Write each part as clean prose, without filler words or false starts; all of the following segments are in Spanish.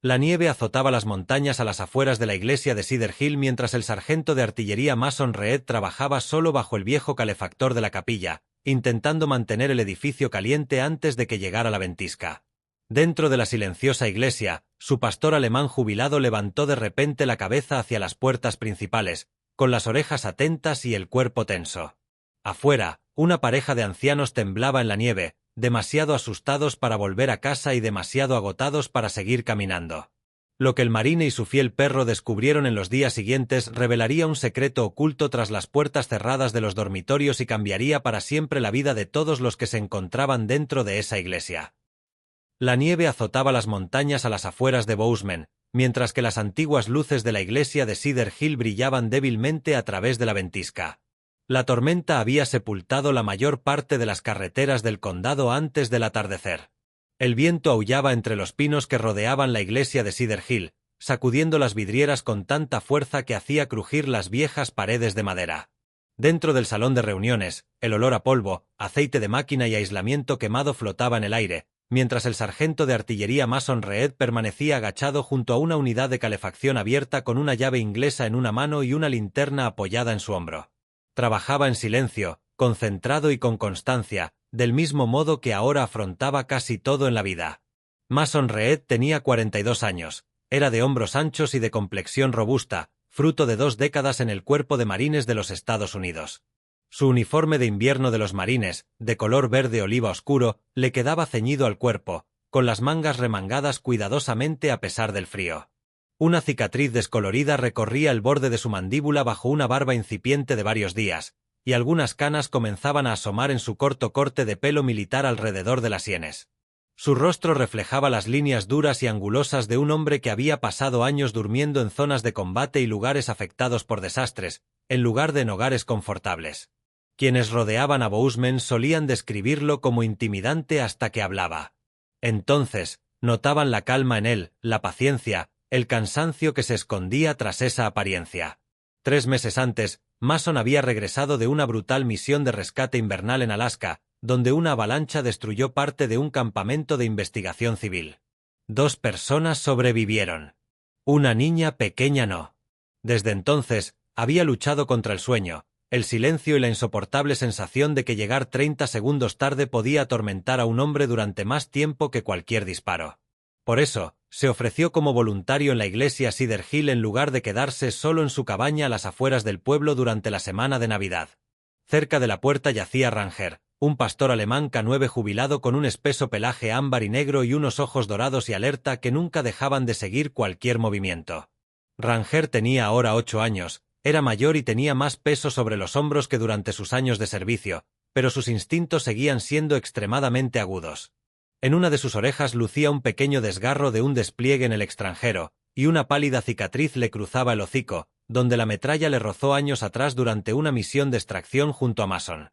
La nieve azotaba las montañas a las afueras de la iglesia de Cedar Hill mientras el sargento de artillería Mason Reed trabajaba solo bajo el viejo calefactor de la capilla, intentando mantener el edificio caliente antes de que llegara la ventisca. Dentro de la silenciosa iglesia, su pastor alemán jubilado levantó de repente la cabeza hacia las puertas principales, con las orejas atentas y el cuerpo tenso. Afuera, una pareja de ancianos temblaba en la nieve, demasiado asustados para volver a casa y demasiado agotados para seguir caminando. Lo que el marine y su fiel perro descubrieron en los días siguientes revelaría un secreto oculto tras las puertas cerradas de los dormitorios y cambiaría para siempre la vida de todos los que se encontraban dentro de esa iglesia. La nieve azotaba las montañas a las afueras de Bozeman, mientras que las antiguas luces de la iglesia de Cedar Hill brillaban débilmente a través de la ventisca. La tormenta había sepultado la mayor parte de las carreteras del condado antes del atardecer. El viento aullaba entre los pinos que rodeaban la iglesia de Cedar Hill, sacudiendo las vidrieras con tanta fuerza que hacía crujir las viejas paredes de madera. Dentro del salón de reuniones, el olor a polvo, aceite de máquina y aislamiento quemado flotaba en el aire, mientras el sargento de artillería Mason Reed permanecía agachado junto a una unidad de calefacción abierta con una llave inglesa en una mano y una linterna apoyada en su hombro. Trabajaba en silencio, concentrado y con constancia, del mismo modo que ahora afrontaba casi todo en la vida. Mason Reed tenía 42 años, era de hombros anchos y de complexión robusta, fruto de 2 décadas en el Cuerpo de Marines de los Estados Unidos. Su uniforme de invierno de los marines, de color verde oliva oscuro, le quedaba ceñido al cuerpo, con las mangas remangadas cuidadosamente a pesar del frío. Una cicatriz descolorida recorría el borde de su mandíbula bajo una barba incipiente de varios días, y algunas canas comenzaban a asomar en su corto corte de pelo militar alrededor de las sienes. Su rostro reflejaba las líneas duras y angulosas de un hombre que había pasado años durmiendo en zonas de combate y lugares afectados por desastres, en lugar de en hogares confortables. Quienes rodeaban a Bozeman solían describirlo como intimidante hasta que hablaba. Entonces, notaban la calma en él, la paciencia, el cansancio que se escondía tras esa apariencia. 3 meses antes, Mason había regresado de una brutal misión de rescate invernal en Alaska, donde una avalancha destruyó parte de un campamento de investigación civil. 2 personas sobrevivieron. Una niña pequeña no. Desde entonces, había luchado contra el sueño, el silencio y la insoportable sensación de que llegar 30 segundos tarde podía atormentar a un hombre durante más tiempo que cualquier disparo. Por eso, se ofreció como voluntario en la iglesia Cedar Hill en lugar de quedarse solo en su cabaña a las afueras del pueblo durante la semana de Navidad. Cerca de la puerta yacía Ranger, un pastor alemán K9 jubilado con un espeso pelaje ámbar y negro y unos ojos dorados y alerta que nunca dejaban de seguir cualquier movimiento. Ranger tenía ahora 8 años, era mayor y tenía más peso sobre los hombros que durante sus años de servicio, pero sus instintos seguían siendo extremadamente agudos. En una de sus orejas lucía un pequeño desgarro de un despliegue en el extranjero, y una pálida cicatriz le cruzaba el hocico, donde la metralla le rozó años atrás durante una misión de extracción junto a Mason.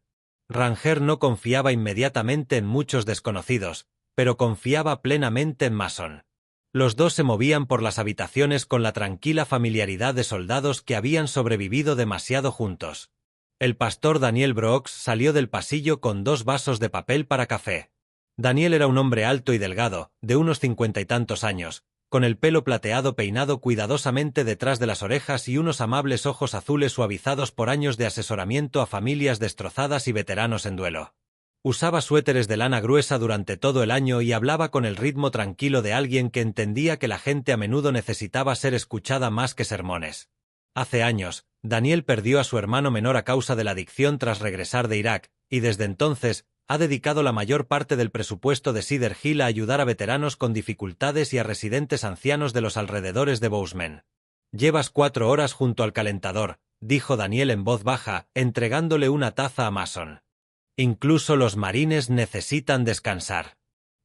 Ranger no confiaba inmediatamente en muchos desconocidos, pero confiaba plenamente en Mason. Los dos se movían por las habitaciones con la tranquila familiaridad de soldados que habían sobrevivido demasiado juntos. El pastor Daniel Brooks salió del pasillo con 2 vasos de papel para café. Daniel era un hombre alto y delgado, de unos 50 y tantos años, con el pelo plateado peinado cuidadosamente detrás de las orejas y unos amables ojos azules suavizados por años de asesoramiento a familias destrozadas y veteranos en duelo. Usaba suéteres de lana gruesa durante todo el año y hablaba con el ritmo tranquilo de alguien que entendía que la gente a menudo necesitaba ser escuchada más que sermones. Hace años, Daniel perdió a su hermano menor a causa de la adicción tras regresar de Irak, y desde entonces, ha dedicado la mayor parte del presupuesto de Cedar Hill a ayudar a veteranos con dificultades y a residentes ancianos de los alrededores de Bozeman. «Llevas 4 horas junto al calentador», dijo Daniel en voz baja, entregándole una taza a Mason. «Incluso los marines necesitan descansar».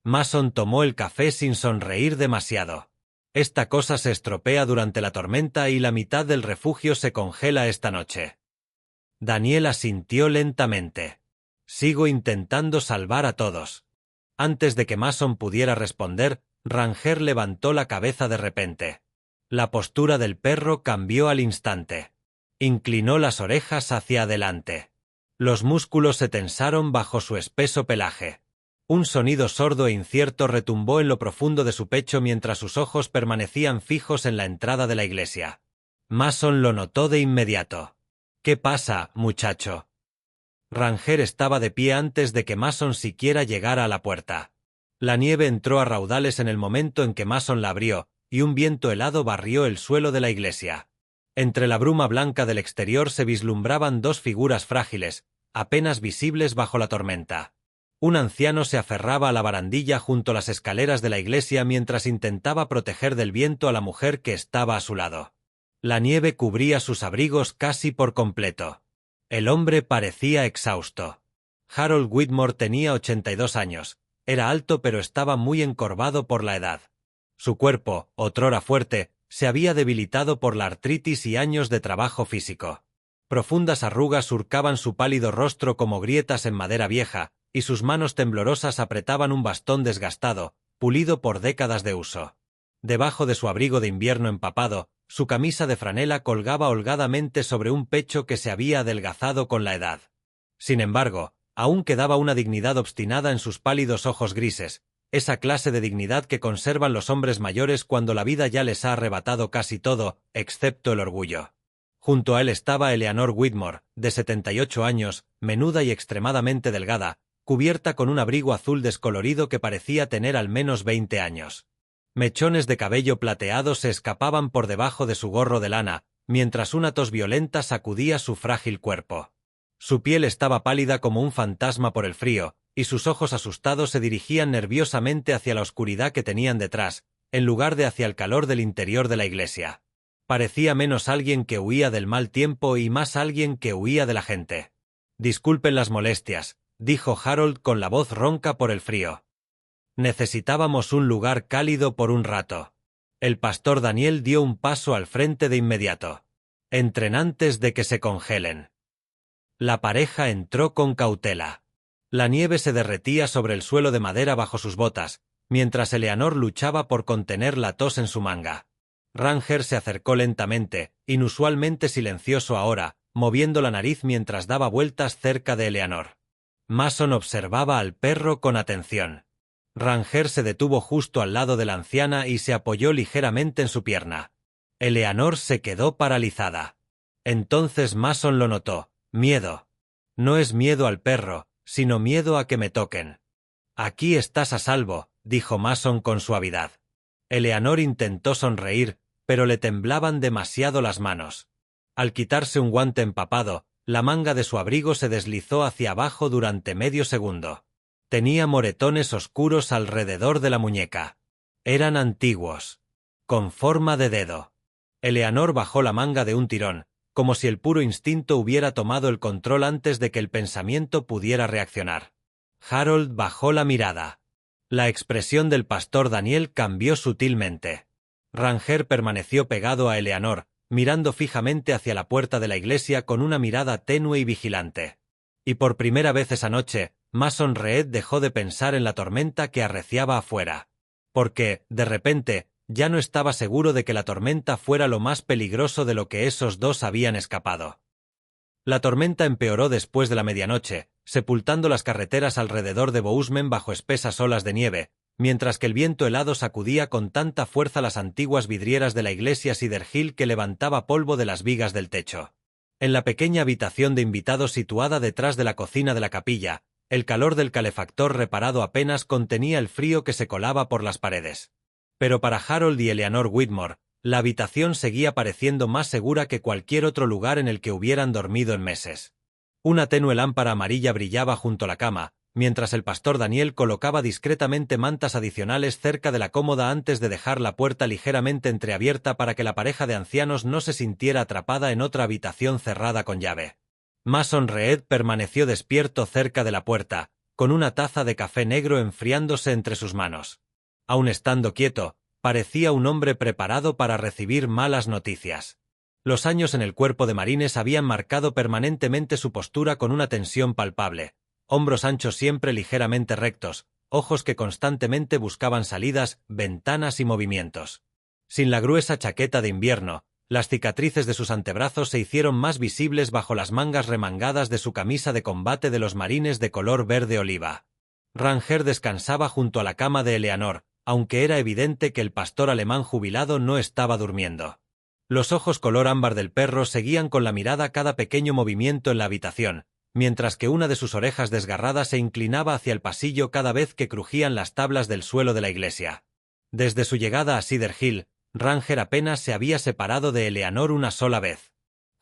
Mason tomó el café sin sonreír demasiado. «Esta cosa se estropea durante la tormenta y la mitad del refugio se congela esta noche». Daniel asintió lentamente. «Sigo intentando salvar a todos». Antes de que Mason pudiera responder, Ranger levantó la cabeza de repente. La postura del perro cambió al instante. Inclinó las orejas hacia adelante. Los músculos se tensaron bajo su espeso pelaje. Un sonido sordo e incierto retumbó en lo profundo de su pecho mientras sus ojos permanecían fijos en la entrada de la iglesia. Mason lo notó de inmediato. «¿Qué pasa, muchacho?» Ranger estaba de pie antes de que Mason siquiera llegara a la puerta. La nieve entró a raudales en el momento en que Mason la abrió, y un viento helado barrió el suelo de la iglesia. Entre la bruma blanca del exterior se vislumbraban dos figuras frágiles, apenas visibles bajo la tormenta. Un anciano se aferraba a la barandilla junto a las escaleras de la iglesia mientras intentaba proteger del viento a la mujer que estaba a su lado. La nieve cubría sus abrigos casi por completo. El hombre parecía exhausto. Harold Whitmore tenía 82 años. Era alto pero estaba muy encorvado por la edad. Su cuerpo, otrora fuerte, se había debilitado por la artritis y años de trabajo físico. Profundas arrugas surcaban su pálido rostro como grietas en madera vieja, y sus manos temblorosas apretaban un bastón desgastado, pulido por décadas de uso. Debajo de su abrigo de invierno empapado, su camisa de franela colgaba holgadamente sobre un pecho que se había adelgazado con la edad. Sin embargo, aún quedaba una dignidad obstinada en sus pálidos ojos grises, esa clase de dignidad que conservan los hombres mayores cuando la vida ya les ha arrebatado casi todo, excepto el orgullo. Junto a él estaba Eleanor Whitmore, de 78 años, menuda y extremadamente delgada, cubierta con un abrigo azul descolorido que parecía tener al menos 20 años. Mechones de cabello plateado se escapaban por debajo de su gorro de lana, mientras una tos violenta sacudía su frágil cuerpo. Su piel estaba pálida como un fantasma por el frío, y sus ojos asustados se dirigían nerviosamente hacia la oscuridad que tenían detrás, en lugar de hacia el calor del interior de la iglesia. Parecía menos alguien que huía del mal tiempo y más alguien que huía de la gente. «Disculpen las molestias», dijo Harold con la voz ronca por el frío. «Necesitábamos un lugar cálido por un rato». El pastor Daniel dio un paso al frente de inmediato. «Entren antes de que se congelen». La pareja entró con cautela. La nieve se derretía sobre el suelo de madera bajo sus botas, mientras Eleanor luchaba por contener la tos en su manga. Ranger se acercó lentamente, inusualmente silencioso ahora, moviendo la nariz mientras daba vueltas cerca de Eleanor. Mason observaba al perro con atención. Ranger se detuvo justo al lado de la anciana y se apoyó ligeramente en su pierna. Eleanor se quedó paralizada. Entonces Mason lo notó. Miedo. No es miedo al perro, sino miedo a que me toquen. «Aquí estás a salvo», dijo Mason con suavidad. Eleanor intentó sonreír, pero le temblaban demasiado las manos. Al quitarse un guante empapado, la manga de su abrigo se deslizó hacia abajo durante medio segundo. Tenía moretones oscuros alrededor de la muñeca. Eran antiguos. Con forma de dedo. Eleanor bajó la manga de un tirón, como si el puro instinto hubiera tomado el control antes de que el pensamiento pudiera reaccionar. Harold bajó la mirada. La expresión del pastor Daniel cambió sutilmente. Ranger permaneció pegado a Eleanor, mirando fijamente hacia la puerta de la iglesia con una mirada tenue y vigilante. Y por primera vez esa noche, Mason Reed dejó de pensar en la tormenta que arreciaba afuera. Porque, de repente, ya no estaba seguro de que la tormenta fuera lo más peligroso de lo que esos dos habían escapado. La tormenta empeoró después de la medianoche, sepultando las carreteras alrededor de Bozeman bajo espesas olas de nieve, mientras que el viento helado sacudía con tanta fuerza las antiguas vidrieras de la iglesia Cedar Hill que levantaba polvo de las vigas del techo. En la pequeña habitación de invitados situada detrás de la cocina de la capilla, el calor del calefactor reparado apenas contenía el frío que se colaba por las paredes. Pero para Harold y Eleanor Whitmore, la habitación seguía pareciendo más segura que cualquier otro lugar en el que hubieran dormido en meses. Una tenue lámpara amarilla brillaba junto a la cama, mientras el pastor Daniel colocaba discretamente mantas adicionales cerca de la cómoda antes de dejar la puerta ligeramente entreabierta para que la pareja de ancianos no se sintiera atrapada en otra habitación cerrada con llave. Mason Reed permaneció despierto cerca de la puerta, con una taza de café negro enfriándose entre sus manos. Aun estando quieto, parecía un hombre preparado para recibir malas noticias. Los años en el cuerpo de marines habían marcado permanentemente su postura con una tensión palpable, hombros anchos siempre ligeramente rectos, ojos que constantemente buscaban salidas, ventanas y movimientos. Sin la gruesa chaqueta de invierno, las cicatrices de sus antebrazos se hicieron más visibles bajo las mangas remangadas de su camisa de combate de los marines de color verde oliva. Ranger descansaba junto a la cama de Eleanor, aunque era evidente que el pastor alemán jubilado no estaba durmiendo. Los ojos color ámbar del perro seguían con la mirada cada pequeño movimiento en la habitación, mientras que una de sus orejas desgarradas se inclinaba hacia el pasillo cada vez que crujían las tablas del suelo de la iglesia. Desde su llegada a Cedar Hill, Ranger apenas se había separado de Eleanor una sola vez.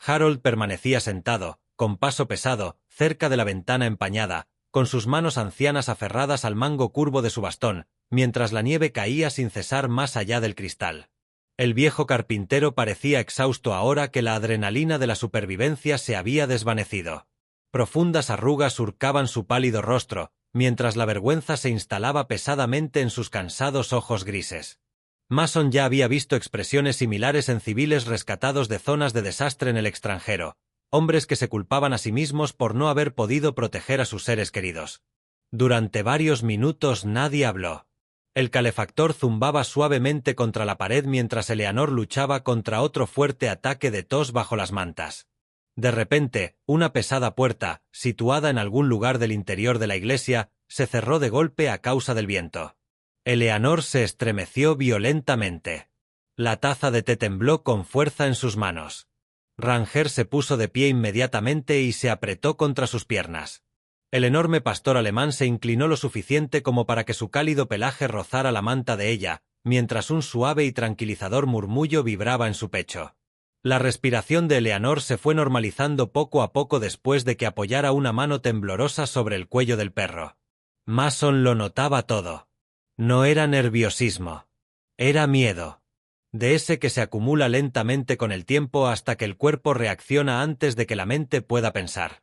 Harold permanecía sentado, con paso pesado, cerca de la ventana empañada, con sus manos ancianas aferradas al mango curvo de su bastón, mientras la nieve caía sin cesar más allá del cristal. El viejo carpintero parecía exhausto ahora que la adrenalina de la supervivencia se había desvanecido. Profundas arrugas surcaban su pálido rostro, mientras la vergüenza se instalaba pesadamente en sus cansados ojos grises. Mason ya había visto expresiones similares en civiles rescatados de zonas de desastre en el extranjero, hombres que se culpaban a sí mismos por no haber podido proteger a sus seres queridos. Durante varios minutos nadie habló. El calefactor zumbaba suavemente contra la pared mientras Eleanor luchaba contra otro fuerte ataque de tos bajo las mantas. De repente, una pesada puerta, situada en algún lugar del interior de la iglesia, se cerró de golpe a causa del viento. Eleanor se estremeció violentamente. La taza de té tembló con fuerza en sus manos. Ranger se puso de pie inmediatamente y se apretó contra sus piernas. El enorme pastor alemán se inclinó lo suficiente como para que su cálido pelaje rozara la manta de ella, mientras un suave y tranquilizador murmullo vibraba en su pecho. La respiración de Eleanor se fue normalizando poco a poco después de que apoyara una mano temblorosa sobre el cuello del perro. Mason lo notaba todo. No era nerviosismo. Era miedo. De ese que se acumula lentamente con el tiempo hasta que el cuerpo reacciona antes de que la mente pueda pensar.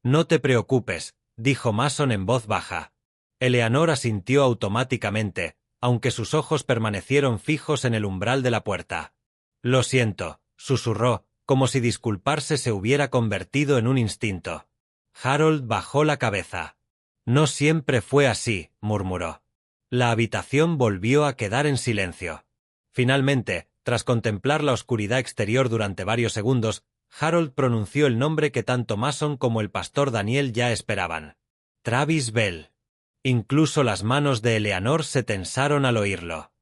«No te preocupes», dijo Mason en voz baja. Eleanor asintió automáticamente, aunque sus ojos permanecieron fijos en el umbral de la puerta. «Lo siento», susurró, como si disculparse se hubiera convertido en un instinto. Harold bajó la cabeza. «No siempre fue así», murmuró. La habitación volvió a quedar en silencio. Finalmente, tras contemplar la oscuridad exterior durante varios segundos, Harold pronunció el nombre que tanto Mason como el pastor Daniel ya esperaban. Travis Bell. Incluso las manos de Eleanor se tensaron al oírlo.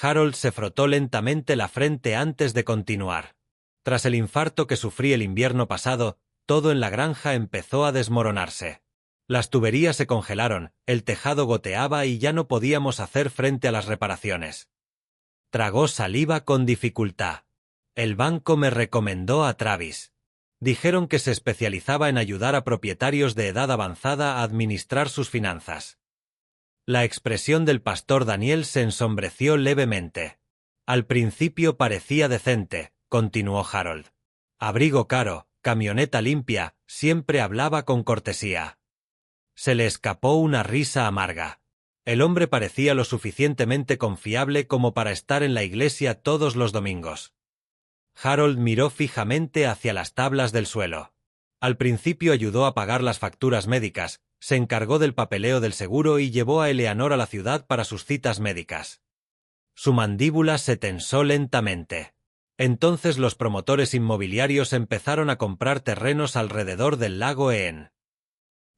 Harold se frotó lentamente la frente antes de continuar. Tras el infarto que sufrí el invierno pasado, todo en la granja empezó a desmoronarse. Las tuberías se congelaron, el tejado goteaba y ya no podíamos hacer frente a las reparaciones. Tragó saliva con dificultad. El banco me recomendó a Travis. Dijeron que se especializaba en ayudar a propietarios de edad avanzada a administrar sus finanzas. La expresión del pastor Daniel se ensombreció levemente. Al principio parecía decente, continuó Harold. Abrigo caro, camioneta limpia, siempre hablaba con cortesía. Se le escapó una risa amarga. El hombre parecía lo suficientemente confiable como para estar en la iglesia todos los domingos. Harold miró fijamente hacia las tablas del suelo. Al principio ayudó a pagar las facturas médicas, se encargó del papeleo del seguro y llevó a Eleanor a la ciudad para sus citas médicas. Su mandíbula se tensó lentamente. Entonces los promotores inmobiliarios empezaron a comprar terrenos alrededor del lago Ean.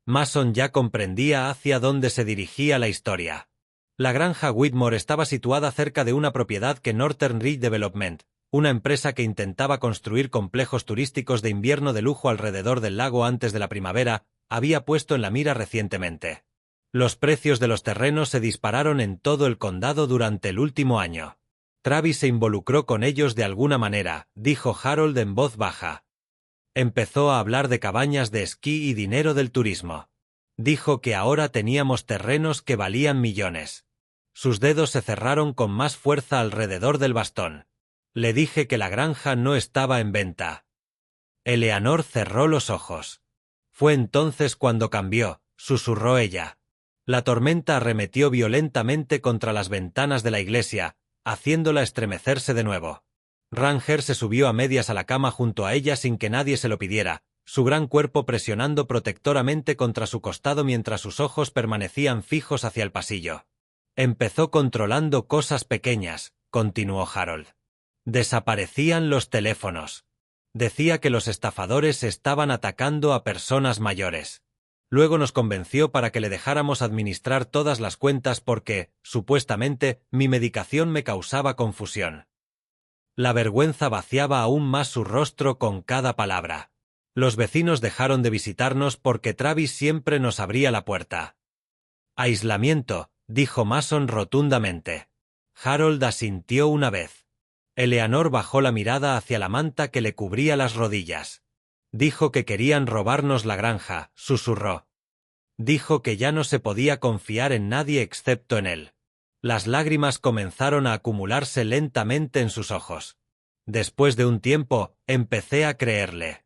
Mason ya comprendía hacia dónde se dirigía la historia. La granja Whitmore estaba situada cerca de una propiedad que Northern Ridge Development, una empresa que intentaba construir complejos turísticos de invierno de lujo alrededor del lago antes de la primavera, había puesto en la mira recientemente. Los precios de los terrenos se dispararon en todo el condado durante el último año. Travis se involucró con ellos de alguna manera, dijo Harold en voz baja. Empezó a hablar de cabañas de esquí y dinero del turismo. Dijo que ahora teníamos terrenos que valían millones. Sus dedos se cerraron con más fuerza alrededor del bastón. Le dije que la granja no estaba en venta. Eleanor cerró los ojos. Fue entonces cuando cambió, susurró ella. La tormenta arremetió violentamente contra las ventanas de la iglesia, haciéndola estremecerse de nuevo. Ranger se subió a medias a la cama junto a ella sin que nadie se lo pidiera, su gran cuerpo presionando protectoramente contra su costado mientras sus ojos permanecían fijos hacia el pasillo. Empezó controlando cosas pequeñas, continuó Harold. Desaparecían los teléfonos. Decía que los estafadores estaban atacando a personas mayores. Luego nos convenció para que le dejáramos administrar todas las cuentas porque, supuestamente, mi medicación me causaba confusión. La vergüenza vaciaba aún más su rostro con cada palabra. Los vecinos dejaron de visitarnos porque Travis siempre nos abría la puerta. Aislamiento, dijo Mason rotundamente. Harold asintió una vez. Eleanor bajó la mirada hacia la manta que le cubría las rodillas. Dijo que querían robarnos la granja, susurró. Dijo que ya no se podía confiar en nadie excepto en él. Las lágrimas comenzaron a acumularse lentamente en sus ojos. Después de un tiempo, empecé a creerle.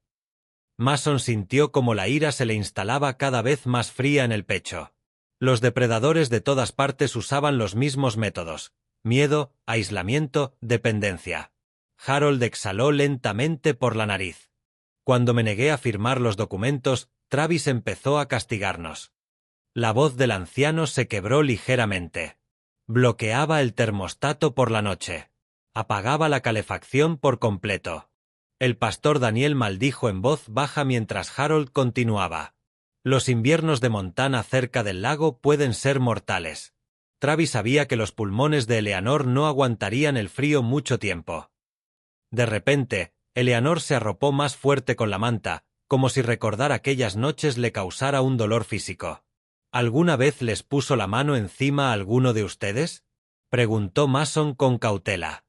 Mason sintió como la ira se le instalaba cada vez más fría en el pecho. Los depredadores de todas partes usaban los mismos métodos: miedo, aislamiento, dependencia. Harold exhaló lentamente por la nariz. Cuando me negué a firmar los documentos, Travis empezó a castigarnos. La voz del anciano se quebró ligeramente. Bloqueaba el termostato por la noche. Apagaba la calefacción por completo. El pastor Daniel maldijo en voz baja mientras Harold continuaba. Los inviernos de Montana cerca del lago pueden ser mortales. Travis sabía que los pulmones de Eleanor no aguantarían el frío mucho tiempo. De repente, Eleanor se arropó más fuerte con la manta, como si recordar aquellas noches le causara un dolor físico. ¿Alguna vez les puso la mano encima a alguno de ustedes?, preguntó Mason con cautela.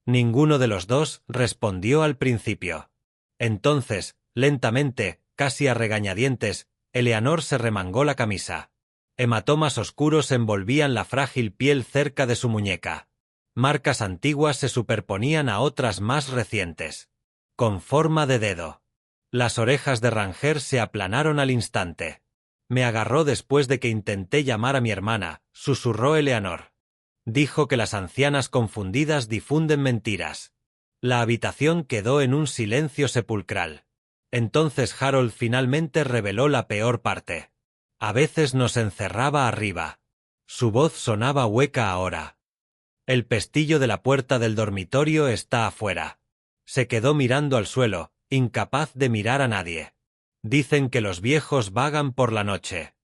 Ninguno de los dos respondió al principio. Entonces, lentamente, casi a regañadientes, Eleanor se remangó la camisa. Hematomas oscuros envolvían la frágil piel cerca de su muñeca. Marcas antiguas se superponían a otras más recientes. Con forma de dedo. Las orejas de Ranger se aplanaron al instante. Me agarró después de que intenté llamar a mi hermana, susurró Eleanor. Dijo que las ancianas confundidas difunden mentiras. La habitación quedó en un silencio sepulcral. Entonces Harold finalmente reveló la peor parte. A veces nos encerraba arriba. Su voz sonaba hueca ahora. El pestillo de la puerta del dormitorio está afuera. Se quedó mirando al suelo, incapaz de mirar a nadie. Dicen que los viejos vagan por la noche.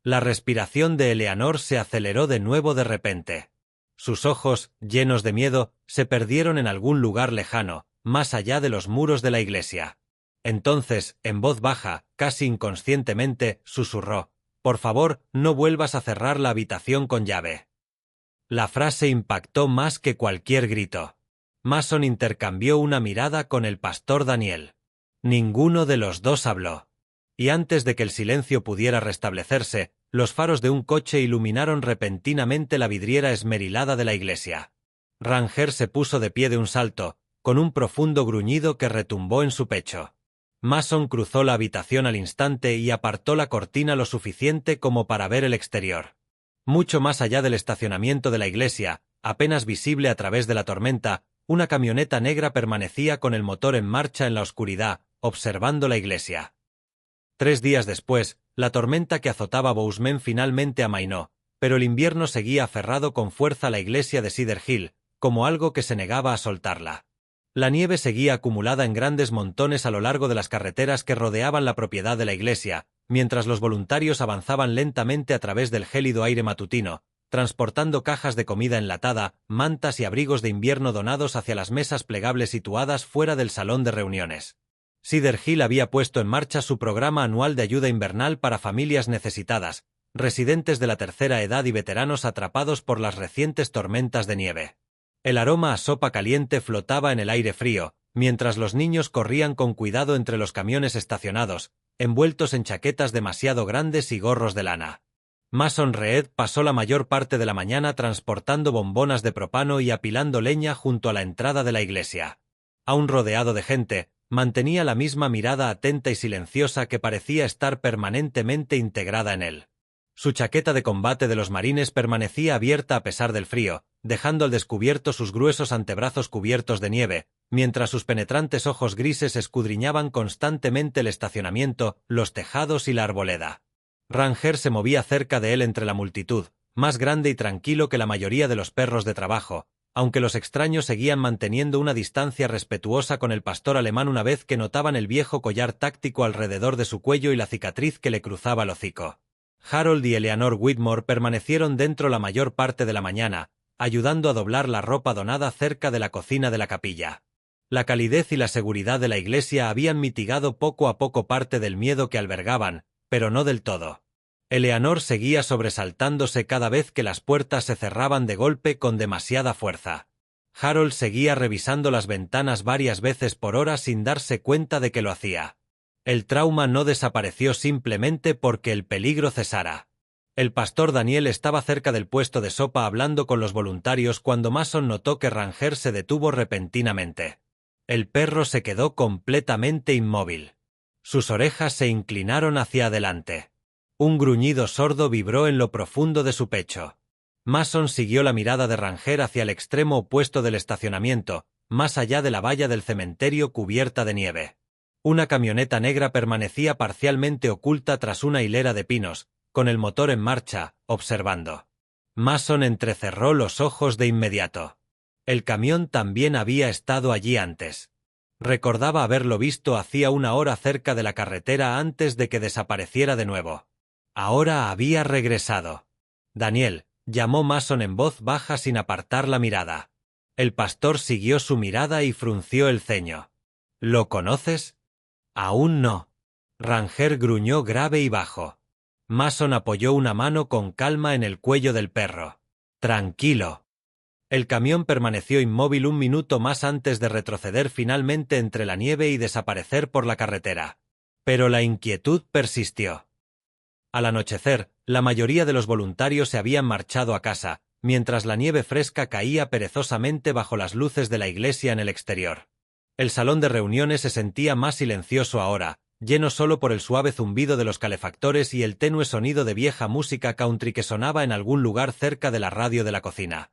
La respiración de Eleanor se aceleró de nuevo de repente. Sus ojos, llenos de miedo, se perdieron en algún lugar lejano, más allá de los muros de la iglesia. Entonces, en voz baja, casi inconscientemente, susurró: «Por favor, no vuelvas a cerrar la habitación con llave». La frase impactó más que cualquier grito. Mason intercambió una mirada con el pastor Daniel. Ninguno de los dos habló. Y antes de que el silencio pudiera restablecerse, los faros de un coche iluminaron repentinamente la vidriera esmerilada de la iglesia. Ranger se puso de pie de un salto, con un profundo gruñido que retumbó en su pecho. Mason cruzó la habitación al instante y apartó la cortina lo suficiente como para ver el exterior. Mucho más allá del estacionamiento de la iglesia, apenas visible a través de la tormenta, una camioneta negra permanecía con el motor en marcha en la oscuridad, observando la iglesia. 3 días después, la tormenta que azotaba Bozeman finalmente amainó, pero el invierno seguía aferrado con fuerza a la iglesia de Cedar Hill, como algo que se negaba a soltarla. La nieve seguía acumulada en grandes montones a lo largo de las carreteras que rodeaban la propiedad de la iglesia, mientras los voluntarios avanzaban lentamente a través del gélido aire matutino, transportando cajas de comida enlatada, mantas y abrigos de invierno donados hacia las mesas plegables situadas fuera del salón de reuniones. Cedar Hill había puesto en marcha su programa anual de ayuda invernal para familias necesitadas, residentes de la tercera edad y veteranos atrapados por las recientes tormentas de nieve. El aroma a sopa caliente flotaba en el aire frío, mientras los niños corrían con cuidado entre los camiones estacionados, envueltos en chaquetas demasiado grandes y gorros de lana. Mason Reed pasó la mayor parte de la mañana transportando bombonas de propano y apilando leña junto a la entrada de la iglesia. Aún rodeado de gente, mantenía la misma mirada atenta y silenciosa que parecía estar permanentemente integrada en él. Su chaqueta de combate de los marines permanecía abierta a pesar del frío, dejando al descubierto sus gruesos antebrazos cubiertos de nieve, mientras sus penetrantes ojos grises escudriñaban constantemente el estacionamiento, los tejados y la arboleda. Ranger se movía cerca de él entre la multitud, más grande y tranquilo que la mayoría de los perros de trabajo, aunque los extraños seguían manteniendo una distancia respetuosa con el pastor alemán una vez que notaban el viejo collar táctico alrededor de su cuello y la cicatriz que le cruzaba el hocico. Harold y Eleanor Whitmore permanecieron dentro la mayor parte de la mañana, ayudando a doblar la ropa donada cerca de la cocina de la capilla. La calidez y la seguridad de la iglesia habían mitigado poco a poco parte del miedo que albergaban, pero no del todo. Eleanor seguía sobresaltándose cada vez que las puertas se cerraban de golpe con demasiada fuerza. Harold seguía revisando las ventanas varias veces por hora sin darse cuenta de que lo hacía. El trauma no desapareció simplemente porque el peligro cesara. El pastor Daniel estaba cerca del puesto de sopa hablando con los voluntarios cuando Mason notó que Ranger se detuvo repentinamente. El perro se quedó completamente inmóvil. Sus orejas se inclinaron hacia adelante. Un gruñido sordo vibró en lo profundo de su pecho. Mason siguió la mirada de Ranger hacia el extremo opuesto del estacionamiento, más allá de la valla del cementerio cubierta de nieve. Una camioneta negra permanecía parcialmente oculta tras una hilera de pinos, con el motor en marcha, observando. Mason entrecerró los ojos de inmediato. El camión también había estado allí antes. Recordaba haberlo visto hacía una hora cerca de la carretera antes de que desapareciera de nuevo. Ahora había regresado. Daniel, llamó Mason en voz baja sin apartar la mirada. El pastor siguió su mirada y frunció el ceño. ¿Lo conoces? Aún no. Ranger gruñó grave y bajo. Mason apoyó una mano con calma en el cuello del perro. Tranquilo. El camión permaneció inmóvil un minuto más antes de retroceder finalmente entre la nieve y desaparecer por la carretera. Pero la inquietud persistió. Al anochecer, la mayoría de los voluntarios se habían marchado a casa, mientras la nieve fresca caía perezosamente bajo las luces de la iglesia en el exterior. El salón de reuniones se sentía más silencioso ahora, lleno solo por el suave zumbido de los calefactores y el tenue sonido de vieja música country que sonaba en algún lugar cerca de la radio de la cocina.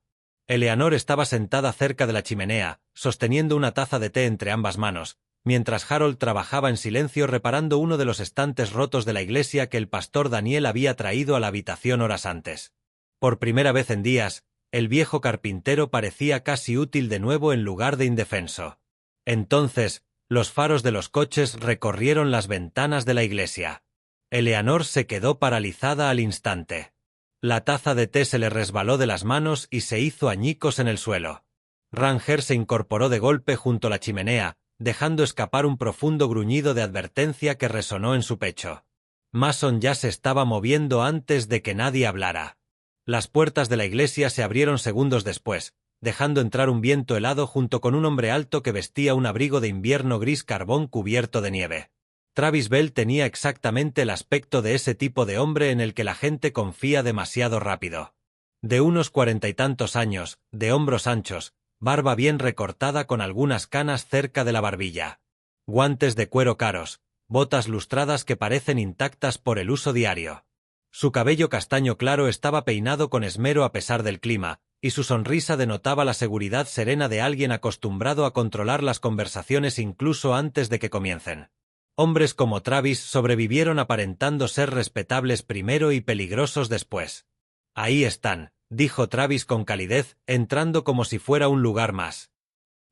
Eleanor estaba sentada cerca de la chimenea, sosteniendo una taza de té entre ambas manos, mientras Harold trabajaba en silencio reparando uno de los estantes rotos de la iglesia que el pastor Daniel había traído a la habitación horas antes. Por primera vez en días, el viejo carpintero parecía casi útil de nuevo en lugar de indefenso. Entonces, los faros de los coches recorrieron las ventanas de la iglesia. Eleanor se quedó paralizada al instante. La taza de té se le resbaló de las manos y se hizo añicos en el suelo. Ranger se incorporó de golpe junto a la chimenea, dejando escapar un profundo gruñido de advertencia que resonó en su pecho. Mason ya se estaba moviendo antes de que nadie hablara. Las puertas de la iglesia se abrieron segundos después, dejando entrar un viento helado junto con un hombre alto que vestía un abrigo de invierno gris carbón cubierto de nieve. Travis Bell tenía exactamente el aspecto de ese tipo de hombre en el que la gente confía demasiado rápido. De unos 40 y tantos años, de hombros anchos, barba bien recortada con algunas canas cerca de la barbilla. Guantes de cuero caros, botas lustradas que parecen intactas por el uso diario. Su cabello castaño claro estaba peinado con esmero a pesar del clima, y su sonrisa denotaba la seguridad serena de alguien acostumbrado a controlar las conversaciones incluso antes de que comiencen. Hombres como Travis sobrevivieron aparentando ser respetables primero y peligrosos después. Ahí están, dijo Travis con calidez, entrando como si fuera un lugar más.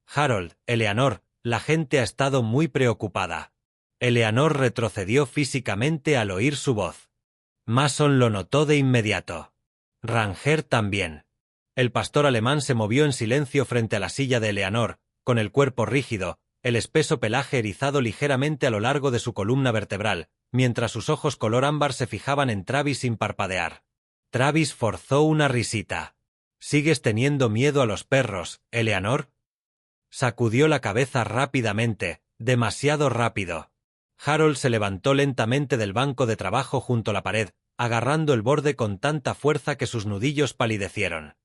Harold, Eleanor, la gente ha estado muy preocupada. Eleanor retrocedió físicamente al oír su voz. Mason lo notó de inmediato. Ranger también. El pastor alemán se movió en silencio frente a la silla de Eleanor, con el cuerpo rígido, el espeso pelaje erizado ligeramente a lo largo de su columna vertebral, mientras sus ojos color ámbar se fijaban en Travis sin parpadear. Travis forzó una risita. ¿Sigues teniendo miedo a los perros, Eleanor? Sacudió la cabeza rápidamente, demasiado rápido. Harold se levantó lentamente del banco de trabajo junto a la pared, agarrando el borde con tanta fuerza que sus nudillos palidecieron.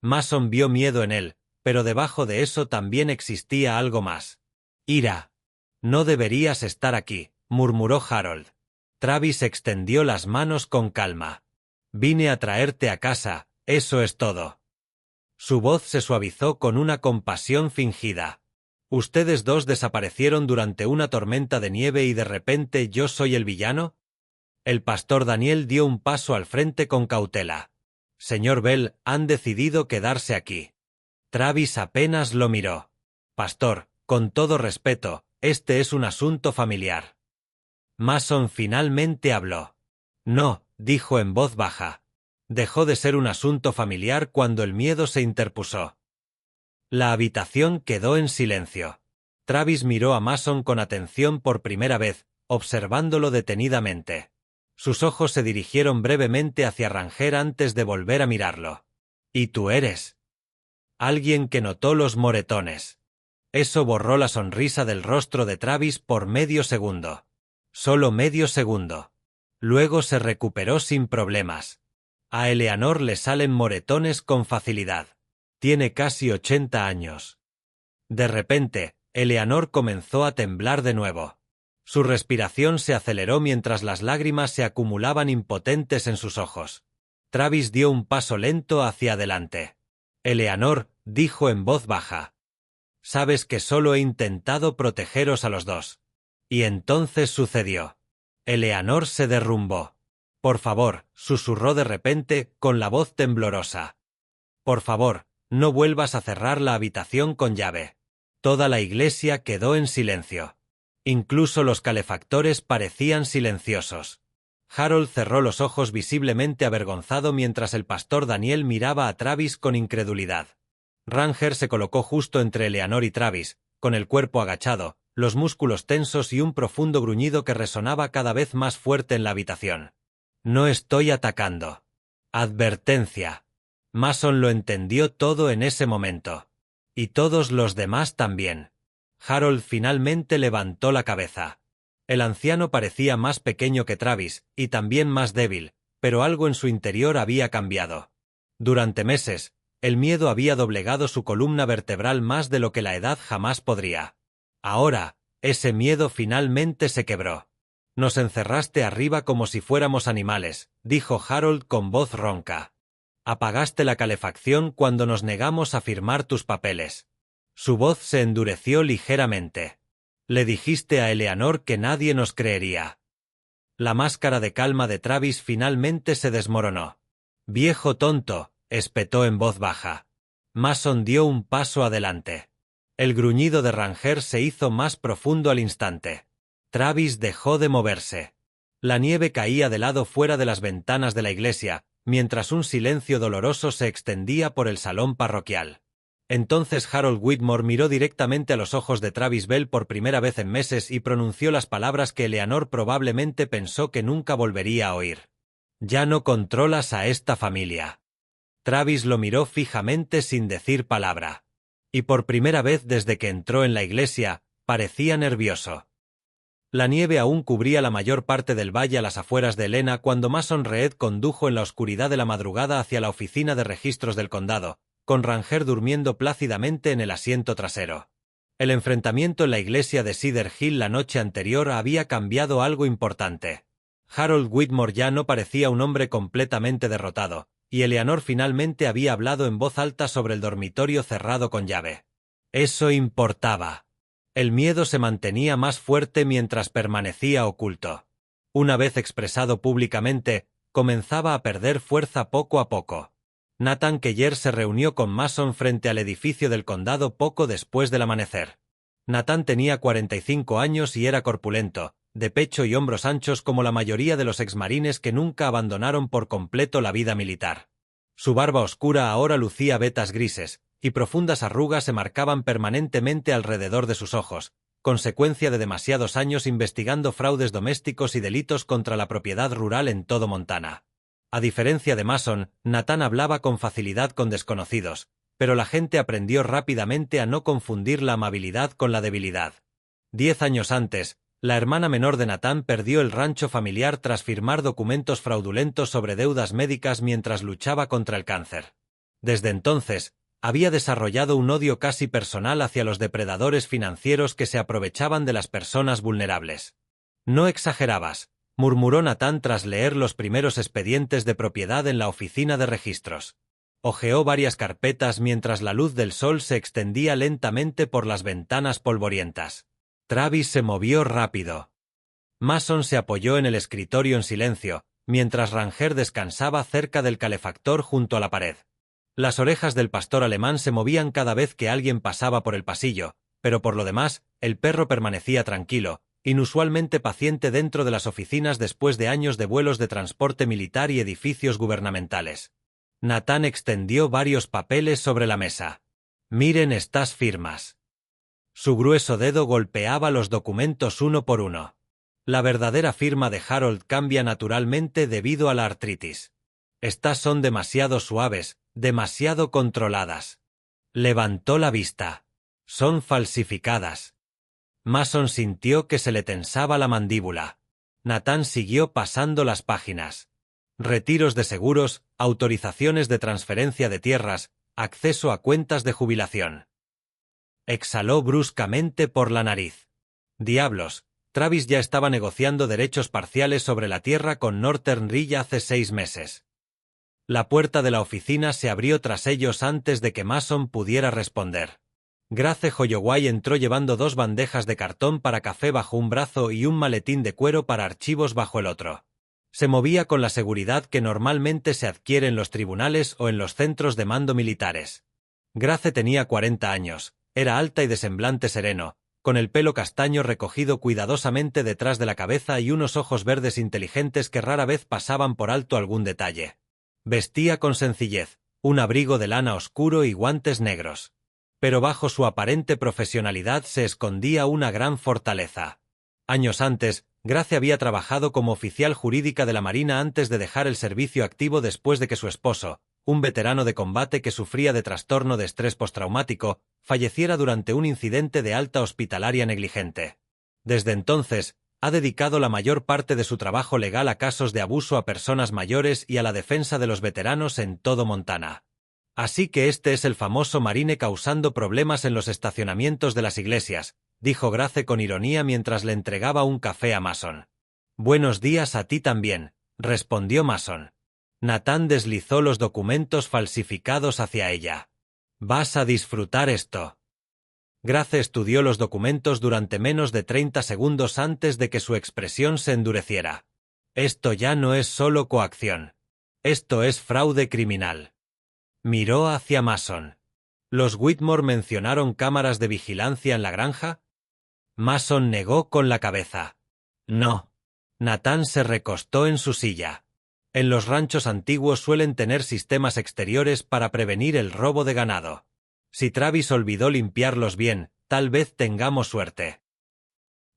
Mason vio miedo en él, pero debajo de eso también existía algo más. Ira. No deberías estar aquí, murmuró Harold. Travis extendió las manos con calma. Vine a traerte a casa, eso es todo. Su voz se suavizó con una compasión fingida. ¿Ustedes dos desaparecieron durante una tormenta de nieve y de repente yo soy el villano? El pastor Daniel dio un paso al frente con cautela. Señor Bell, han decidido quedarse aquí. Travis apenas lo miró. Pastor, con todo respeto, este es un asunto familiar. Mason finalmente habló. No, dijo en voz baja. Dejó de ser un asunto familiar cuando el miedo se interpuso. La habitación quedó en silencio. Travis miró a Mason con atención por primera vez, observándolo detenidamente. Sus ojos se dirigieron brevemente hacia Ranger antes de volver a mirarlo. ¿Y tú eres? Alguien que notó los moretones. Eso borró la sonrisa del rostro de Travis por medio segundo. Solo medio segundo. Luego se recuperó sin problemas. A Eleanor le salen moretones con facilidad. Tiene casi 80 años. De repente, Eleanor comenzó a temblar de nuevo. Su respiración se aceleró mientras las lágrimas se acumulaban impotentes en sus ojos. Travis dio un paso lento hacia adelante. Eleanor, dijo en voz baja. Sabes que solo he intentado protegeros a los dos. Y entonces sucedió. Eleanor se derrumbó. Por favor, susurró de repente, con la voz temblorosa. Por favor, no vuelvas a cerrar la habitación con llave. Toda la iglesia quedó en silencio. Incluso los calefactores parecían silenciosos. Harold cerró los ojos visiblemente avergonzado mientras el pastor Daniel miraba a Travis con incredulidad. Ranger se colocó justo entre Eleanor y Travis, con el cuerpo agachado, los músculos tensos y un profundo gruñido que resonaba cada vez más fuerte en la habitación. No estoy atacando. Advertencia. Mason lo entendió todo en ese momento. Y todos los demás también. Harold finalmente levantó la cabeza. El anciano parecía más pequeño que Travis, y también más débil, pero algo en su interior había cambiado. Durante meses, el miedo había doblegado su columna vertebral más de lo que la edad jamás podría. Ahora, ese miedo finalmente se quebró. Nos encerraste arriba como si fuéramos animales, dijo Harold con voz ronca. Apagaste la calefacción cuando nos negamos a firmar tus papeles. Su voz se endureció ligeramente. Le dijiste a Eleanor que nadie nos creería. La máscara de calma de Travis finalmente se desmoronó. Viejo tonto, espetó en voz baja. Mason dio un paso adelante. El gruñido de Ranger se hizo más profundo al instante. Travis dejó de moverse. La nieve caía de lado fuera de las ventanas de la iglesia, mientras un silencio doloroso se extendía por el salón parroquial. Entonces Harold Whitmore miró directamente a los ojos de Travis Bell por primera vez en meses y pronunció las palabras que Eleanor probablemente pensó que nunca volvería a oír. Ya no controlas a esta familia. Travis lo miró fijamente sin decir palabra. Y por primera vez desde que entró en la iglesia, parecía nervioso. La nieve aún cubría la mayor parte del valle a las afueras de Helena cuando Mason Reed condujo en la oscuridad de la madrugada hacia la oficina de registros del condado, con Ranger durmiendo plácidamente en el asiento trasero. El enfrentamiento en la iglesia de Cedar Hill la noche anterior había cambiado algo importante. Harold Whitmore ya no parecía un hombre completamente derrotado, y Eleanor finalmente había hablado en voz alta sobre el dormitorio cerrado con llave. Eso importaba. El miedo se mantenía más fuerte mientras permanecía oculto. Una vez expresado públicamente, comenzaba a perder fuerza poco a poco. Nathan Keller se reunió con Mason frente al edificio del condado poco después del amanecer. Nathan tenía 45 años y era corpulento, de pecho y hombros anchos como la mayoría de los exmarines que nunca abandonaron por completo la vida militar. Su barba oscura ahora lucía vetas grises, y profundas arrugas se marcaban permanentemente alrededor de sus ojos, consecuencia de demasiados años investigando fraudes domésticos y delitos contra la propiedad rural en todo Montana. A diferencia de Mason, Nathan hablaba con facilidad con desconocidos, pero la gente aprendió rápidamente a no confundir la amabilidad con la debilidad. 10 años antes, la hermana menor de Nathan perdió el rancho familiar tras firmar documentos fraudulentos sobre deudas médicas mientras luchaba contra el cáncer. Desde entonces, había desarrollado un odio casi personal hacia los depredadores financieros que se aprovechaban de las personas vulnerables. No exagerabas, murmuró Nathan tras leer los primeros expedientes de propiedad en la oficina de registros. Hojeó varias carpetas mientras la luz del sol se extendía lentamente por las ventanas polvorientas. Travis se movió rápido. Mason se apoyó en el escritorio en silencio, mientras Ranger descansaba cerca del calefactor junto a la pared. Las orejas del pastor alemán se movían cada vez que alguien pasaba por el pasillo, pero por lo demás, el perro permanecía tranquilo, inusualmente paciente dentro de las oficinas después de años de vuelos de transporte militar y edificios gubernamentales. Nathan extendió varios papeles sobre la mesa. «Miren estas firmas». Su grueso dedo golpeaba los documentos uno por uno. La verdadera firma de Harold cambia naturalmente debido a la artritis. Estas son demasiado suaves, demasiado controladas. Levantó la vista. Son falsificadas. Mason sintió que se le tensaba la mandíbula. Nathan siguió pasando las páginas. Retiros de seguros, autorizaciones de transferencia de tierras, acceso a cuentas de jubilación. Exhaló bruscamente por la nariz. Diablos, Travis ya estaba negociando derechos parciales sobre la tierra con Northern Ridge hace 6 meses. La puerta de la oficina se abrió tras ellos antes de que Mason pudiera responder. Grace Holloway entró llevando 2 bandejas de cartón para café bajo un brazo y un maletín de cuero para archivos bajo el otro. Se movía con la seguridad que normalmente se adquiere en los tribunales o en los centros de mando militares. Grace tenía 40 años, era alta y de semblante sereno, con el pelo castaño recogido cuidadosamente detrás de la cabeza y unos ojos verdes inteligentes que rara vez pasaban por alto algún detalle. Vestía con sencillez, un abrigo de lana oscuro y guantes negros. Pero bajo su aparente profesionalidad se escondía una gran fortaleza. Años antes, Grace había trabajado como oficial jurídica de la Marina antes de dejar el servicio activo después de que su esposo, un veterano de combate que sufría de trastorno de estrés postraumático, falleciera durante un incidente de alta hospitalaria negligente. Desde entonces, ha dedicado la mayor parte de su trabajo legal a casos de abuso a personas mayores y a la defensa de los veteranos en todo Montana. Así que este es el famoso Marine causando problemas en los estacionamientos de las iglesias, dijo Grace con ironía mientras le entregaba un café a Mason. Buenos días a ti también, respondió Mason. Nathan deslizó los documentos falsificados hacia ella. Vas a disfrutar esto. Grace estudió los documentos durante menos de 30 segundos antes de que su expresión se endureciera. Esto ya no es solo coacción. Esto es fraude criminal. Miró hacia Mason. ¿Los Whitmore mencionaron cámaras de vigilancia en la granja? Mason negó con la cabeza. No. Nathan se recostó en su silla. En los ranchos antiguos suelen tener sistemas exteriores para prevenir el robo de ganado. Si Travis olvidó limpiarlos bien, tal vez tengamos suerte.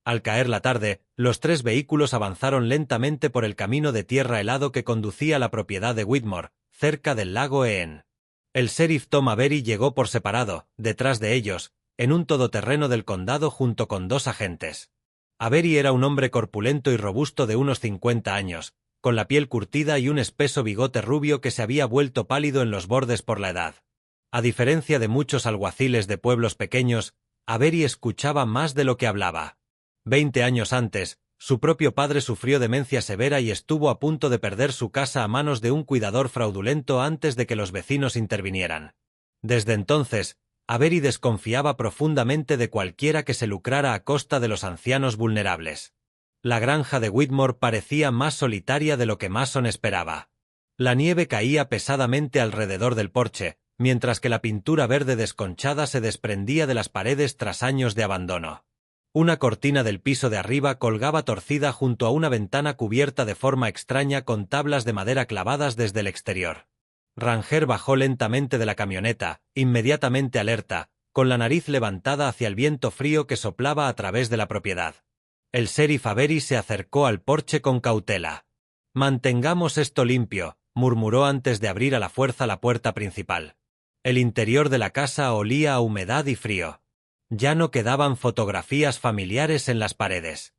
Al caer la tarde, los 3 vehículos avanzaron lentamente por el camino de tierra helado que conducía a la propiedad de Whitmore, cerca del lago Ean. El sheriff Tom Avery llegó por separado, detrás de ellos, en un todoterreno del condado junto con 2 agentes. Avery era un hombre corpulento y robusto de unos 50 años, con la piel curtida y un espeso bigote rubio que se había vuelto pálido en los bordes por la edad. A diferencia de muchos alguaciles de pueblos pequeños, Avery escuchaba más de lo que hablaba. 20 años antes, su propio padre sufrió demencia severa y estuvo a punto de perder su casa a manos de un cuidador fraudulento antes de que los vecinos intervinieran. Desde entonces, Avery desconfiaba profundamente de cualquiera que se lucrara a costa de los ancianos vulnerables. La granja de Whitmore parecía más solitaria de lo que Mason esperaba. La nieve caía pesadamente alrededor del porche, mientras que la pintura verde desconchada se desprendía de las paredes tras años de abandono. Una cortina del piso de arriba colgaba torcida junto a una ventana cubierta de forma extraña con tablas de madera clavadas desde el exterior. Ranger bajó lentamente de la camioneta, inmediatamente alerta, con la nariz levantada hacia el viento frío que soplaba a través de la propiedad. El sheriff Avery se acercó al porche con cautela. «Mantengamos esto limpio», murmuró antes de abrir a la fuerza la puerta principal. El interior de la casa olía a humedad y frío. Ya no quedaban fotografías familiares en las paredes.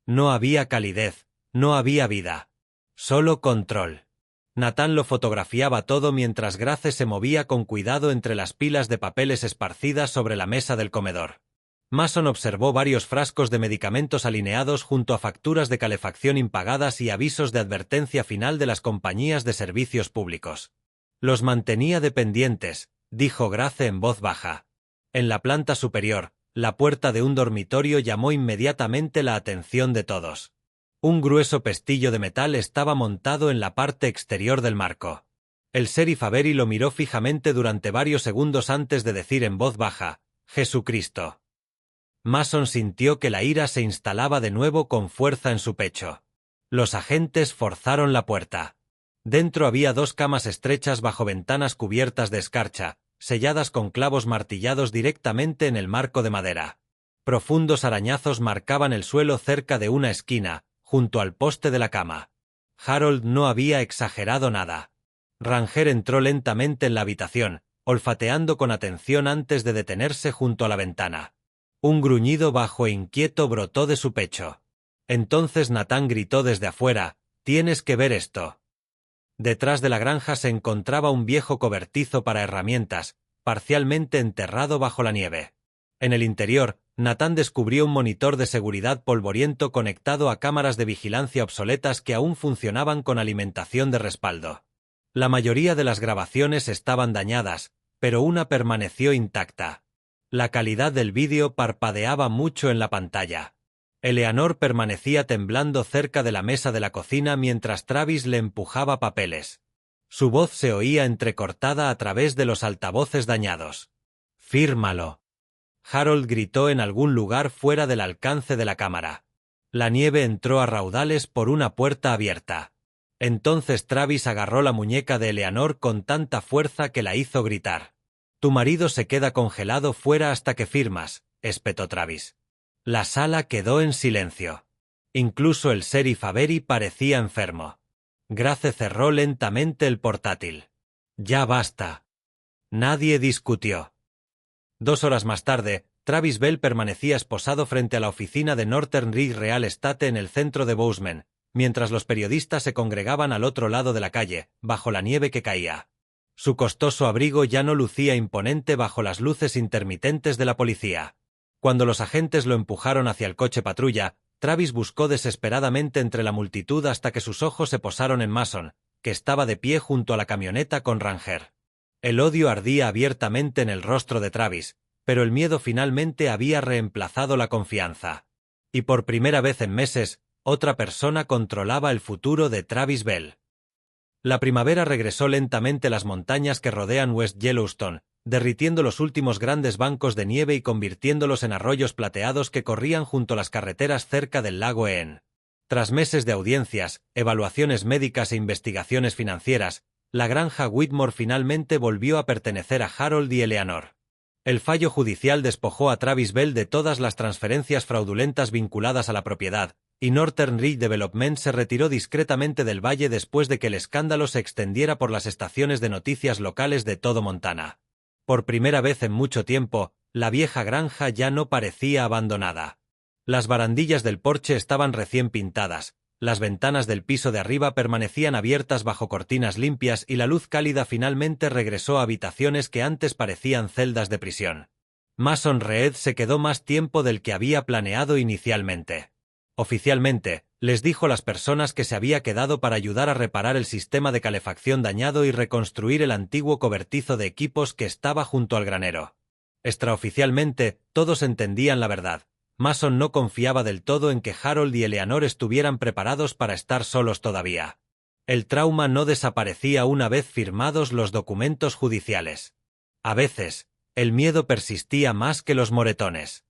No había calidez, no había vida. Solo control. Nathan lo fotografiaba todo mientras Grace se movía con cuidado entre las pilas de papeles esparcidas sobre la mesa del comedor. Mason observó varios frascos de medicamentos alineados junto a facturas de calefacción impagadas y avisos de advertencia final de las compañías de servicios públicos. Los mantenía dependientes, dijo Grace en voz baja. En la planta superior, la puerta de un dormitorio llamó inmediatamente la atención de todos. Un grueso pestillo de metal estaba montado en la parte exterior del marco. El sheriff Avery lo miró fijamente durante varios segundos antes de decir en voz baja, «Jesucristo». Mason sintió que la ira se instalaba de nuevo con fuerza en su pecho. Los agentes forzaron la puerta. Dentro había 2 camas estrechas bajo ventanas cubiertas de escarcha, selladas con clavos martillados directamente en el marco de madera. Profundos arañazos marcaban el suelo cerca de una esquina, junto al poste de la cama. Harold no había exagerado nada. Ranger entró lentamente en la habitación, olfateando con atención antes de detenerse junto a la ventana. Un gruñido bajo e inquieto brotó de su pecho. Entonces Nathan gritó desde afuera, «¡Tienes que ver esto!». Detrás de la granja se encontraba un viejo cobertizo para herramientas, parcialmente enterrado bajo la nieve. En el interior, Nathan descubrió un monitor de seguridad polvoriento conectado a cámaras de vigilancia obsoletas que aún funcionaban con alimentación de respaldo. La mayoría de las grabaciones estaban dañadas, pero una permaneció intacta. La calidad del vídeo parpadeaba mucho en la pantalla. Eleanor permanecía temblando cerca de la mesa de la cocina mientras Travis le empujaba papeles. Su voz se oía entrecortada a través de los altavoces dañados. «Fírmalo». Harold gritó en algún lugar fuera del alcance de la cámara. La nieve entró a raudales por una puerta abierta. Entonces Travis agarró la muñeca de Eleanor con tanta fuerza que la hizo gritar. «Tu marido se queda congelado fuera hasta que firmas», espetó Travis. La sala quedó en silencio. Incluso el sheriff Avery parecía enfermo. Grace cerró lentamente el portátil. «Ya basta». Nadie discutió. 2 horas más tarde, Travis Bell permanecía esposado frente a la oficina de Northern Ridge Real Estate en el centro de Bozeman, mientras los periodistas se congregaban al otro lado de la calle, bajo la nieve que caía. Su costoso abrigo ya no lucía imponente bajo las luces intermitentes de la policía. Cuando los agentes lo empujaron hacia el coche patrulla, Travis buscó desesperadamente entre la multitud hasta que sus ojos se posaron en Mason, que estaba de pie junto a la camioneta con Ranger. El odio ardía abiertamente en el rostro de Travis, pero el miedo finalmente había reemplazado la confianza. Y por primera vez en meses, otra persona controlaba el futuro de Travis Bell. La primavera regresó lentamente las montañas que rodean West Yellowstone, derritiendo los últimos grandes bancos de nieve y convirtiéndolos en arroyos plateados que corrían junto a las carreteras cerca del lago Ean. Tras meses de audiencias, evaluaciones médicas e investigaciones financieras, la granja Whitmore finalmente volvió a pertenecer a Harold y Eleanor. El fallo judicial despojó a Travis Bell de todas las transferencias fraudulentas vinculadas a la propiedad, y Northern Ridge Development se retiró discretamente del valle después de que el escándalo se extendiera por las estaciones de noticias locales de todo Montana. Por primera vez en mucho tiempo, la vieja granja ya no parecía abandonada. Las barandillas del porche estaban recién pintadas, las ventanas del piso de arriba permanecían abiertas bajo cortinas limpias y la luz cálida finalmente regresó a habitaciones que antes parecían celdas de prisión. Mason Reed se quedó más tiempo del que había planeado inicialmente. Oficialmente, les dijo a las personas que se había quedado para ayudar a reparar el sistema de calefacción dañado y reconstruir el antiguo cobertizo de equipos que estaba junto al granero. Extraoficialmente, todos entendían la verdad. Mason no confiaba del todo en que Harold y Eleanor estuvieran preparados para estar solos todavía. El trauma no desaparecía una vez firmados los documentos judiciales. A veces, el miedo persistía más que los moretones.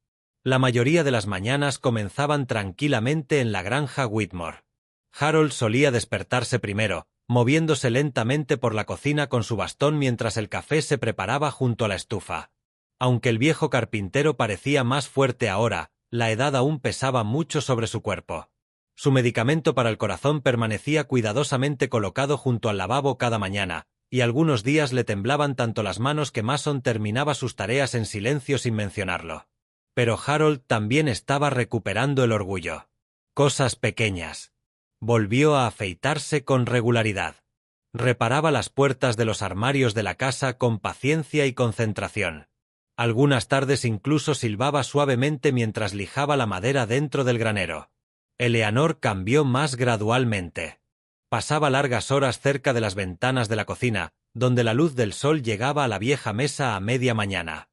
La mayoría de las mañanas comenzaban tranquilamente en la granja Whitmore. Harold solía despertarse primero, moviéndose lentamente por la cocina con su bastón mientras el café se preparaba junto a la estufa. Aunque el viejo carpintero parecía más fuerte ahora, la edad aún pesaba mucho sobre su cuerpo. Su medicamento para el corazón permanecía cuidadosamente colocado junto al lavabo cada mañana, y algunos días le temblaban tanto las manos que Mason terminaba sus tareas en silencio sin mencionarlo. Pero Harold también estaba recuperando el orgullo. Cosas pequeñas. Volvió a afeitarse con regularidad. Reparaba las puertas de los armarios de la casa con paciencia y concentración. Algunas tardes incluso silbaba suavemente mientras lijaba la madera dentro del granero. Eleanor cambió más gradualmente. Pasaba largas horas cerca de las ventanas de la cocina, donde la luz del sol llegaba a la vieja mesa a media mañana.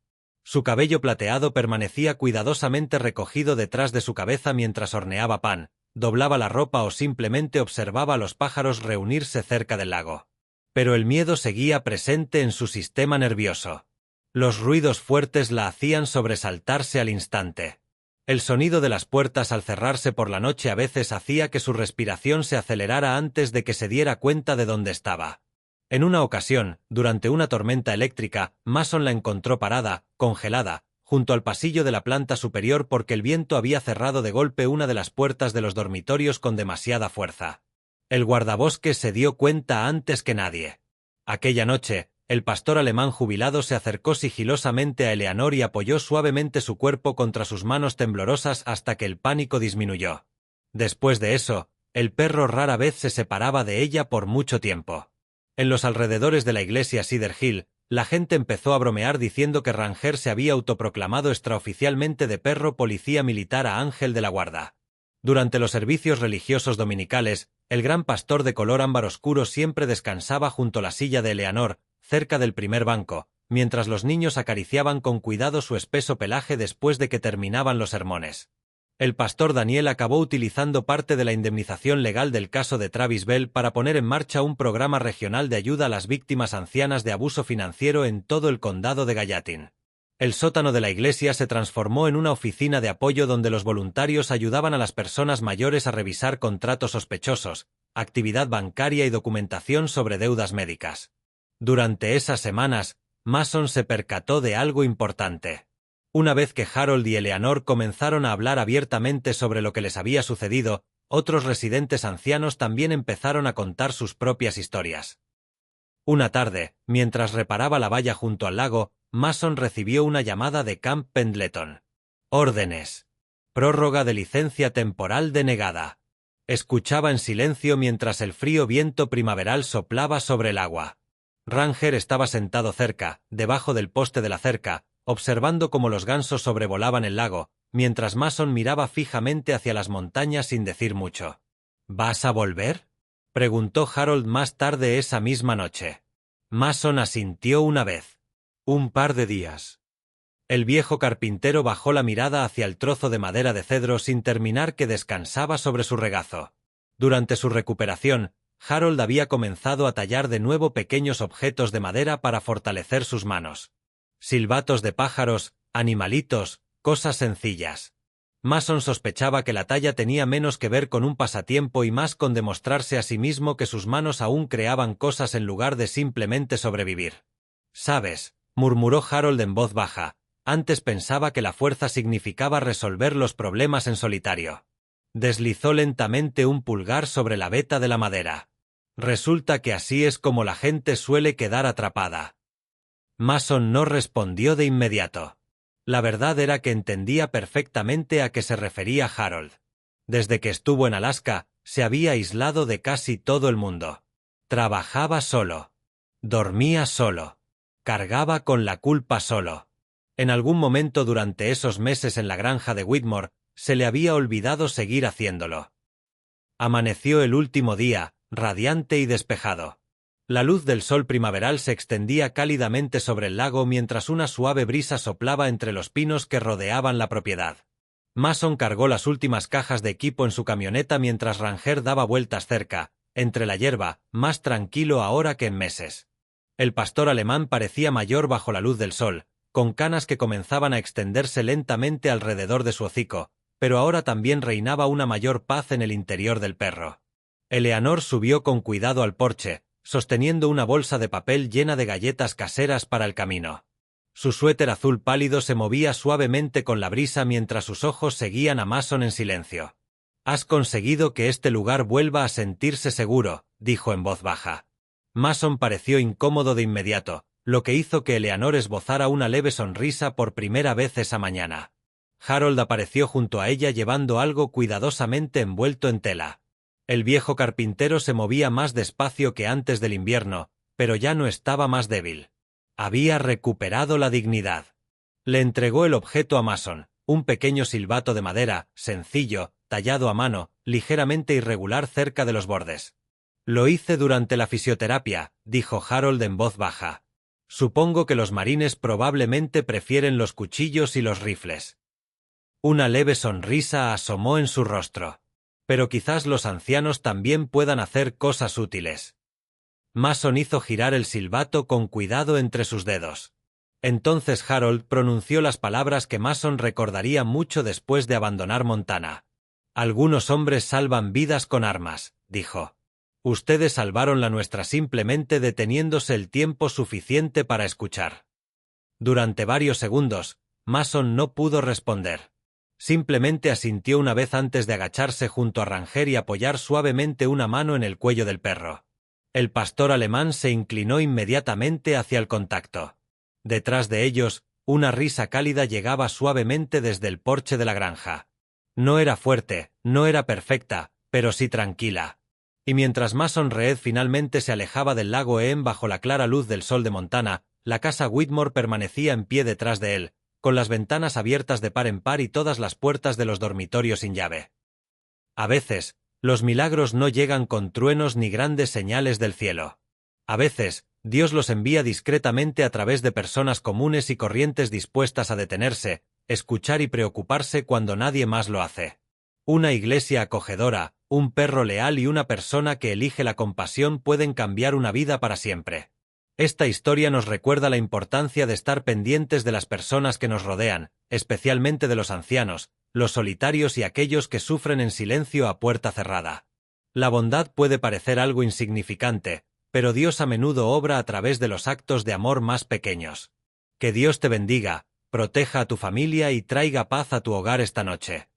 Su cabello plateado permanecía cuidadosamente recogido detrás de su cabeza mientras horneaba pan, doblaba la ropa o simplemente observaba a los pájaros reunirse cerca del lago. pero el miedo seguía presente en su sistema nervioso. Los ruidos fuertes la hacían sobresaltarse al instante. El sonido de las puertas al cerrarse por la noche a veces hacía que su respiración se acelerara antes de que se diera cuenta de dónde estaba. En una ocasión, durante una tormenta eléctrica, Mason la encontró parada, congelada, junto al pasillo de la planta superior porque el viento había cerrado de golpe una de las puertas de los dormitorios con demasiada fuerza. El guardabosques se dio cuenta antes que nadie. Aquella noche, el pastor alemán jubilado se acercó sigilosamente a Eleanor y apoyó suavemente su cuerpo contra sus manos temblorosas hasta que el pánico disminuyó. Después de eso, el perro rara vez se separaba de ella por mucho tiempo. En los alrededores de la iglesia Cedar Hill, la gente empezó a bromear diciendo que Ranger se había autoproclamado extraoficialmente de perro policía militar a ángel de la guarda. Durante los servicios religiosos dominicales, el gran pastor de color ámbar oscuro siempre descansaba junto a la silla de Eleanor, cerca del primer banco, mientras los niños acariciaban con cuidado su espeso pelaje después de que terminaban los sermones. El pastor Daniel acabó utilizando parte de la indemnización legal del caso de Travis Bell para poner en marcha un programa regional de ayuda a las víctimas ancianas de abuso financiero en todo el condado de Gallatin. El sótano de la iglesia se transformó en una oficina de apoyo donde los voluntarios ayudaban a las personas mayores a revisar contratos sospechosos, actividad bancaria y documentación sobre deudas médicas. Durante esas semanas, Mason se percató de algo importante. Una vez que Harold y Eleanor comenzaron a hablar abiertamente sobre lo que les había sucedido, otros residentes ancianos también empezaron a contar sus propias historias. Una tarde, mientras reparaba la valla junto al lago, Mason recibió una llamada de Camp Pendleton. Órdenes. Prórroga de licencia temporal denegada. Escuchaba en silencio mientras el frío viento primaveral soplaba sobre el agua. Ranger estaba sentado cerca, debajo del poste de la cerca, observando cómo los gansos sobrevolaban el lago, mientras Mason miraba fijamente hacia las montañas sin decir mucho. ¿Vas a volver?, preguntó Harold más tarde esa misma noche. Mason asintió una vez. Un par de días. El viejo carpintero bajó la mirada hacia el trozo de madera de cedro sin terminar que descansaba sobre su regazo. Durante su recuperación, Harold había comenzado a tallar de nuevo pequeños objetos de madera para fortalecer sus manos. Silbatos de pájaros, animalitos, cosas sencillas. Mason sospechaba que la talla tenía menos que ver con un pasatiempo y más con demostrarse a sí mismo que sus manos aún creaban cosas en lugar de simplemente sobrevivir. «¿Sabes?», murmuró Harold en voz baja, «antes pensaba que la fuerza significaba resolver los problemas en solitario». Deslizó lentamente un pulgar sobre la veta de la madera. «Resulta que así es como la gente suele quedar atrapada». Mason no respondió de inmediato. La verdad era que entendía perfectamente a qué se refería Harold. Desde que estuvo en Alaska, se había aislado de casi todo el mundo. Trabajaba solo. Dormía solo. Cargaba con la culpa solo. En algún momento durante esos meses en la granja de Whitmore, se le había olvidado seguir haciéndolo. Amaneció el último día, radiante y despejado. La luz del sol primaveral se extendía cálidamente sobre el lago mientras una suave brisa soplaba entre los pinos que rodeaban la propiedad. Mason cargó las últimas cajas de equipo en su camioneta mientras Ranger daba vueltas cerca, entre la hierba, más tranquilo ahora que en meses. El pastor alemán parecía mayor bajo la luz del sol, con canas que comenzaban a extenderse lentamente alrededor de su hocico, pero ahora también reinaba una mayor paz en el interior del perro. Eleanor subió con cuidado al porche, sosteniendo una bolsa de papel llena de galletas caseras para el camino. Su suéter azul pálido se movía suavemente con la brisa mientras sus ojos seguían a Mason en silencio. «Has conseguido que este lugar vuelva a sentirse seguro», dijo en voz baja. Mason pareció incómodo de inmediato, lo que hizo que Eleanor esbozara una leve sonrisa por primera vez esa mañana. Harold apareció junto a ella llevando algo cuidadosamente envuelto en tela. El viejo carpintero se movía más despacio que antes del invierno, pero ya no estaba más débil. Había recuperado la dignidad. Le entregó el objeto a Mason, un pequeño silbato de madera, sencillo, tallado a mano, ligeramente irregular cerca de los bordes. «Lo hice durante la fisioterapia», dijo Harold en voz baja. «Supongo que los marines probablemente prefieren los cuchillos y los rifles». Una leve sonrisa asomó en su rostro. «Pero quizás los ancianos también puedan hacer cosas útiles». Mason hizo girar el silbato con cuidado entre sus dedos. Entonces Harold pronunció las palabras que Mason recordaría mucho después de abandonar Montana. «Algunos hombres salvan vidas con armas», dijo. «Ustedes salvaron la nuestra simplemente deteniéndose el tiempo suficiente para escuchar». Durante varios segundos, Mason no pudo responder. Simplemente asintió una vez antes de agacharse junto a Ranger y apoyar suavemente una mano en el cuello del perro. El pastor alemán se inclinó inmediatamente hacia el contacto. Detrás de ellos, una risa cálida llegaba suavemente desde el porche de la granja. No era fuerte, no era perfecta, pero sí tranquila. Y mientras Mason Reed finalmente se alejaba del lago Eem bajo la clara luz del sol de Montana, la casa Whitmore permanecía en pie detrás de él, con las ventanas abiertas de par en par y todas las puertas de los dormitorios sin llave. A veces, los milagros no llegan con truenos ni grandes señales del cielo. A veces, Dios los envía discretamente a través de personas comunes y corrientes dispuestas a detenerse, escuchar y preocuparse cuando nadie más lo hace. Una iglesia acogedora, un perro leal y una persona que elige la compasión pueden cambiar una vida para siempre. Esta historia nos recuerda la importancia de estar pendientes de las personas que nos rodean, especialmente de los ancianos, los solitarios y aquellos que sufren en silencio a puerta cerrada. La bondad puede parecer algo insignificante, pero Dios a menudo obra a través de los actos de amor más pequeños. Que Dios te bendiga, proteja a tu familia y traiga paz a tu hogar esta noche.